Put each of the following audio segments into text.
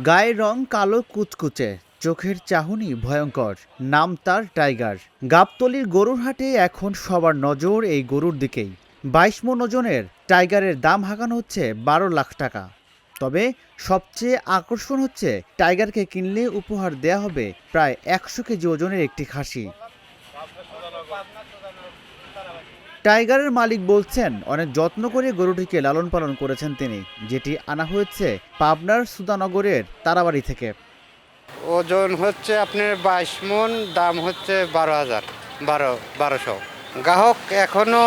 গায়ের রং কালো কুচকুচে, চোখের চাহনি ভয়ঙ্কর, নাম তার টাইগার। গাবতলীর গরুর হাটে এখন সবার নজর এই গরুর দিকেই। 22 মণ ওজনের টাইগারের দাম হাঁকানো হচ্ছে 12 লাখ টাকা। তবে সবচেয়ে আকর্ষণ হচ্ছে টাইগারকে কিনলে উপহার দেয়া হবে প্রায় 100 কেজি ওজনের একটি খাসি। টাইগারের মালিক বলছেন অনেক যত্ন করে গরুটিকে লালন পালন করেছেন তিনি, যেটি আনা হয়েছে পাবনার সুধানগরের তারাবাড়ি থেকে। ওজন হচ্ছে আপনার 22 মণ, দাম হচ্ছে 12,000 1200। গ্রাহক এখনো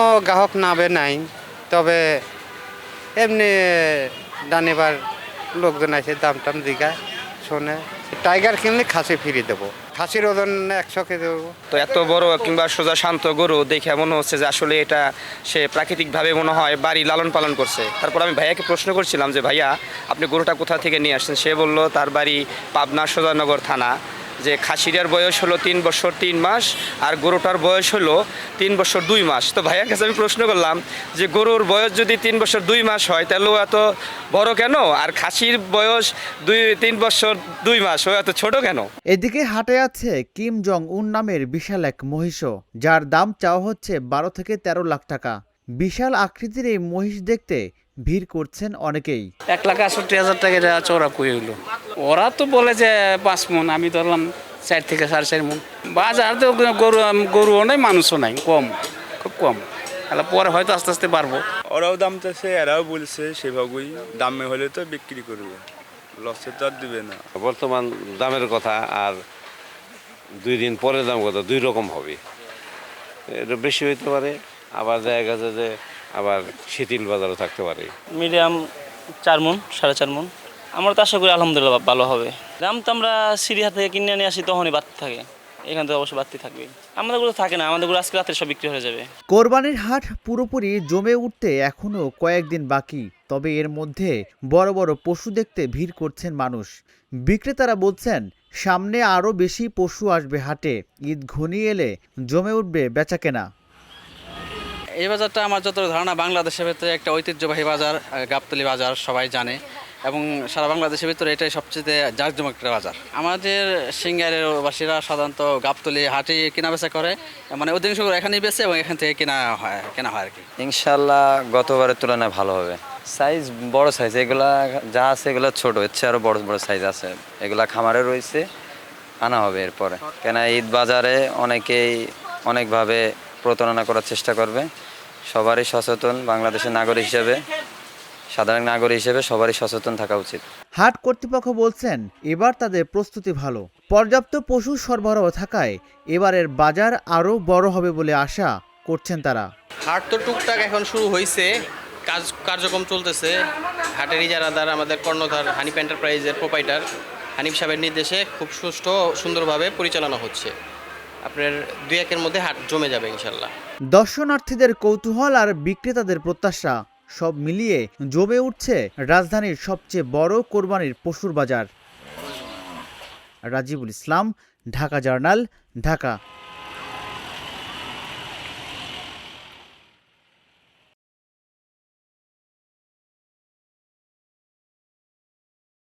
নামে নাই, তবে এমনি দানিবার লোকজন আছে, দাম টাম দিঘায় শোনে। টাইগার কিনলে খাসি ফিরিয়ে দেবো, খাসির ওজন 100 কেজি দেবো। তো এত বড় কিংবা সোজা শান্ত গরু দেখে মনে হচ্ছে যে আসলে এটা সে প্রাকৃতিকভাবে মনে হয় বাড়ি লালন পালন করছে। তারপর আমি ভাইয়াকে প্রশ্ন করছিলাম যে ভাইয়া আপনি গরুটা কোথা থেকে নিয়ে আসছেন, সে বলল তার বাড়ি পাবনা সুধানগর থানা, যে খাসিটার বয়স হলো 3 বছর 3 মাস আর গরুটার বয়স হলো 3 বছর 2 মাস। তো ভাইয়ার কাছে আমি প্রশ্ন করলাম যে গরুর বয়স যদি 3 বছর 2 মাস হয় তাহলে ও এত বড় কেন, আর খাসির বয়স 3 বছর 2 মাস, ও এত ছোট কেন? এদিকে হাটে আছে কিম জং উন নামের বিশাল এক মহিষও, যার দাম চাওয়া হচ্ছে 12 থেকে 13 লাখ টাকা। বিশাল আকৃতির এই মহিষ দেখতে ভিড় করছেন অনেকেই। 1,68,000 টাকা চওড়া কই হইলো। ওরা তো বলে যে 5 মণ, আমি ধরলাম 4 থেকে 4.5 মণ। বাজার তো গরুও নাই, মানুষও নাই, কম, খুব কম। তাহলে পরে হয়তো আস্তে আস্তে বাড়বো। ওরাও দাম চাইছে, এরাও বলছে সেভাবেই দামে হলে তো বিক্রি করবে, লসে তো আর দিবে না। বর্তমান দামের কথা আর 2 দিন পরের দাম কথা 2 রকম হবে। এটা বেশি হইতে পারে, আবার দেখা গেছে যে আবার শিথিল বাজারও থাকতে পারে। মিডিয়াম 4 মণ 4.5 মণ। আমরা তো আশা করি আলহামদুলিল্লাহ ভালো হবে। দাম তো আমরা সিরিয়া থেকে কিনে নিয়ে আসি, তখনই বাড়তে থাকে, এখান থেকে অবশ্যই বাড়তে থাকবে। আমাদের গুলো থাকে না, আমাদের গুলো আজকে রাতে সব বিক্রি হয়ে যাবে। কোরবানির হাট পুরোপুরি জমে উঠতে এখনো কয়েকদিন বাকি, তবে এর মধ্যে বড় বড় পশু দেখতে ভিড় করছেন মানুষ। বিক্রেতারা বলছেন সামনে আরও বেশি পশু আসবে হাটে, ঈদ ঘনিয়ে এলে জমে উঠবে বেচাকেনা। এই বাজারটা আমার যত ধারণা বাংলাদেশের ভিতরে একটা ঐতিহ্যবাহী বাজার, গাবতলী বাজার সবাই জানে, এবং সারা বাংলাদেশের ভিতরে এটাই সবচেয়ে জাঁকজমক একটা বাজার। আমাদের সিঙ্গারের বাসীরা সাধারণত গাবতলী হাটে কেনাবেচা করে, মানে অধিকাংশ এখানেই বেচে এবং এখান থেকে কেনা হয় আর কি। ইনশাল্লাহ গতবারের তুলনায় ভালো হবে। সাইজ বড় সাইজ, এগুলা যা আছে এগুলো ছোট, হচ্ছে আরো বড় বড় সাইজ আছে, এগুলা খামারে রয়েছে, আনা হবে এরপরে। কেন ঈদ বাজারে অনেকেই অনেকভাবে প্রতারণা করার চেষ্টা করবে। সবারই সচেতন, বাংলাদেশের নাগরিক হিসেবে, সাধারণ নাগরিক হিসেবে সবারই সচেতন থাকা উচিত। হাট কর্তৃপক্ষ বলছেন এবার তাদের প্রস্তুতি ভালো, পর্যাপ্ত পশু সরবরাহ থাকায় এবারের বাজার আরও বড় হবে বলে আশা করছেন তারা। হাট তো টুকটাক এখন শুরু হয়েছে, কার্যক্রম চলতেছে। হাটের ইজারাদার আমাদের কর্ণধার হানিফ এন্টারপ্রাইজের প্রোপাইটার হানিফ সাহেবের নির্দেশে খুব সুষ্ঠু সুন্দরভাবে পরিচালনা হচ্ছে। আপনার 2-1-এর মধ্যে হাট জমে যাবে ইনশাল্লাহ। দর্শনার্থীদের কৌতূহল আর বিক্রেতাদের প্রত্যাশা সব মিলিয়ে জমে উঠছে রাজধানীর সবচেয়ে বড় কোরবানির পশুর বাজার। রাজিবুল ইসলাম, ঢাকা জার্নাল, ঢাকা।